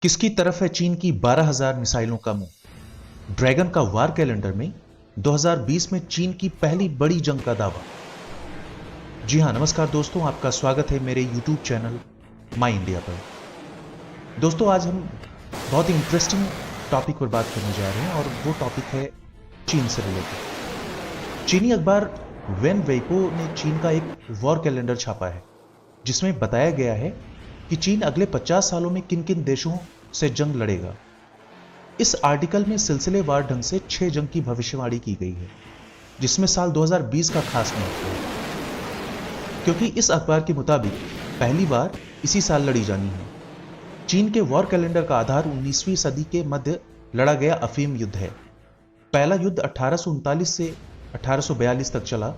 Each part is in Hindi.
किसकी तरफ है चीन की 12,000 मिसाइलों का मुंह। ड्रैगन का वार कैलेंडर में 2020 में चीन की पहली बड़ी जंग का दावा। जी हां, नमस्कार दोस्तों, आपका स्वागत है मेरे YouTube चैनल माई इंडिया पर। दोस्तों, आज हम बहुत ही इंटरेस्टिंग टॉपिक पर बात करने जा रहे हैं और वो टॉपिक है चीन से रिलेटेड। चीनी अखबार वेन वेइपो ने चीन का एक वॉर कैलेंडर छापा है जिसमें बताया गया है कि चीन अगले 50 सालों में किन किन देशों से जंग लड़ेगा। इस आर्टिकल में सिलसिलेवार ढंग से 6 जंग की भविष्यवाणी की गई है जिसमें साल 2020 का खास महत्व है, क्योंकि इस अखबार के मुताबिक पहली बार इसी साल लड़ी जानी है। चीन के वॉर कैलेंडर का आधार 19वीं सदी के मध्य लड़ा गया अफीम युद्ध है। पहला युद्ध 1839 से 1842 तक चला,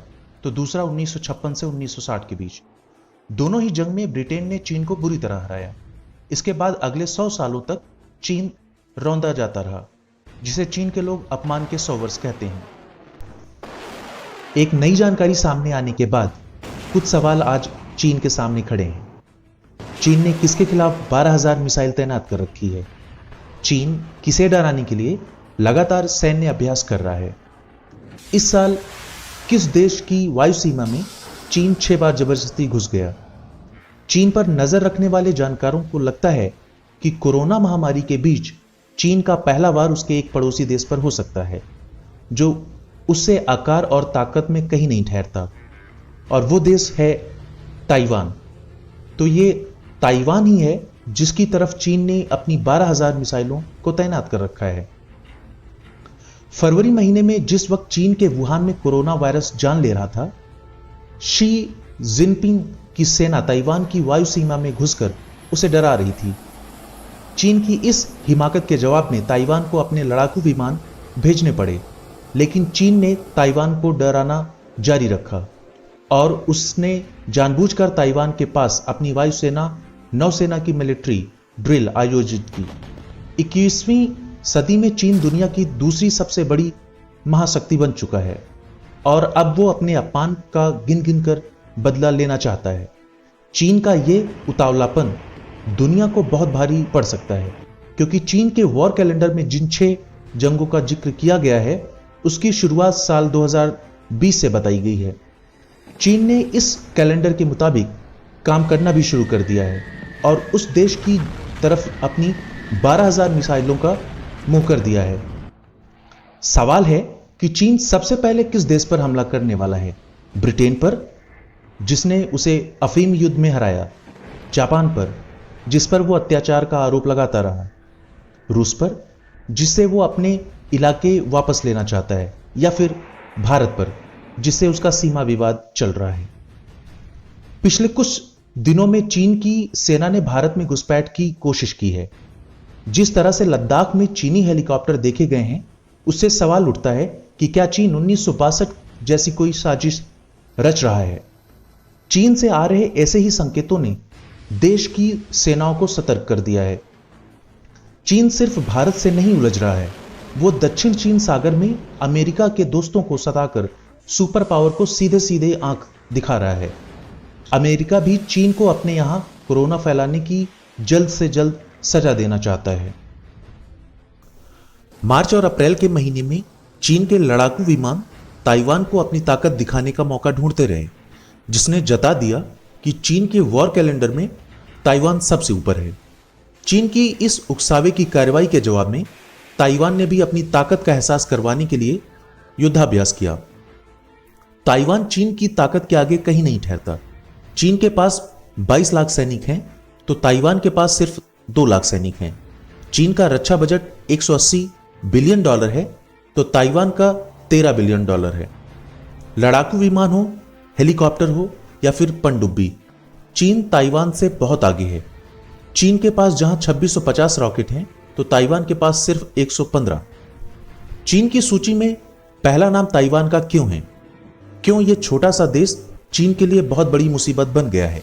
तो दूसरा 1956 से 1960 के बीच। दोनों ही जंग में ब्रिटेन ने चीन को बुरी तरह हराया। इसके बाद अगले 100 सालों तक चीन रौंदा जाता रहा, जिसे चीन के लोग अपमान के 100 वर्ष कहते हैं। एक नई जानकारी सामने आने के बाद कुछ सवाल आज चीन के सामने खड़े हैं। चीन ने किसके खिलाफ 12,000 मिसाइल तैनात कर रखी है? चीन किसे डराने के लिए लगातार सैन्य अभ्यास कर रहा है? इस साल किस देश की वायु सीमा में चीन 6 बार जबरदस्ती घुस गया? चीन पर नजर रखने वाले जानकारों को लगता है कि कोरोना महामारी के बीच चीन का पहला वार उसके एक पड़ोसी देश पर हो सकता है जो उससे आकार और ताकत में कहीं नहीं ठहरता, और वो देश है ताइवान। तो ये ताइवान ही है जिसकी तरफ चीन ने अपनी 12,000 मिसाइलों को तैनात कर रखा है। फरवरी महीने में जिस वक्त चीन के वुहान में कोरोना वायरस जान ले रहा था, शी जिनपिंग की सेना ताइवान की वायु सीमा में घुसकर उसे डरा रही थी। चीन की इस हिमाकत के जवाब में ताइवान को अपने लड़ाकू विमान भेजने पड़े, लेकिन चीन ने ताइवान को डराना जारी रखा और उसने जानबूझकर ताइवान के पास अपनी वायुसेना नौसेना की मिलिट्री ड्रिल आयोजित की। 21वीं सदी में चीन दुनिया की दूसरी सबसे बड़ी महाशक्ति बन चुका है और अब वो अपने अपमान का गिन गिन कर बदला लेना चाहता है। चीन का ये उतावलापन दुनिया को बहुत भारी पड़ सकता है, क्योंकि चीन के वॉर कैलेंडर में जिन 6 जंगों का जिक्र किया गया है उसकी शुरुआत साल 2020 से बताई गई है। चीन ने इस कैलेंडर के मुताबिक काम करना भी शुरू कर दिया है और उस देश की तरफ अपनी 12,000 मिसाइलों का मुंह कर दिया है। सवाल है कि चीन सबसे पहले किस देश पर हमला करने वाला है? ब्रिटेन पर, जिसने उसे अफीम युद्ध में हराया? जापान पर, जिस पर वो अत्याचार का आरोप लगाता रहा? रूस पर, जिससे वो अपने इलाके वापस लेना चाहता है? या फिर भारत पर, जिससे उसका सीमा विवाद चल रहा है? पिछले कुछ दिनों में चीन की सेना ने भारत में घुसपैठ की कोशिश की है। जिस तरह से लद्दाख में चीनी हेलीकॉप्टर देखे गए हैं, उससे सवाल उठता है कि क्या चीन 1962 जैसी कोई साजिश रच रहा है? चीन से आ रहे ऐसे ही संकेतों ने देश की सेनाओं को सतर्क कर दिया है। चीन सिर्फ भारत से नहीं उलझ रहा है, वो दक्षिण चीन सागर में अमेरिका के दोस्तों को सताकर सुपर पावर को सीधे सीधे आंख दिखा रहा है। अमेरिका भी चीन को अपने यहां कोरोना फैलाने की जल्द से जल्द सजा देना चाहता है। मार्च और अप्रैल के महीने में चीन के लड़ाकू विमान ताइवान को अपनी ताकत दिखाने का मौका ढूंढते रहे, जिसने जता दिया कि चीन के वॉर कैलेंडर में ताइवान सबसे ऊपर है। चीन की इस उकसावे की कार्रवाई के जवाब में ताइवान ने भी अपनी ताकत का एहसास करवाने के लिए युद्धाभ्यास किया। ताइवान चीन की ताकत के आगे कहीं नहीं ठहरता। चीन के पास 22 लाख सैनिक हैं, तो ताइवान के पास सिर्फ 2 लाख सैनिक हैं। चीन का रक्षा बजट $180 बिलियन है, तो ताइवान का $13 बिलियन है। लड़ाकू विमान हो, हेलीकॉप्टर हो या फिर पनडुब्बी, चीन ताइवान से बहुत आगे है। चीन के पास जहां 2650 रॉकेट हैं, तो ताइवान के पास सिर्फ 115। चीन की सूची में पहला नाम ताइवान का क्यों है? क्यों यह छोटा सा देश चीन के लिए बहुत बड़ी मुसीबत बन गया है?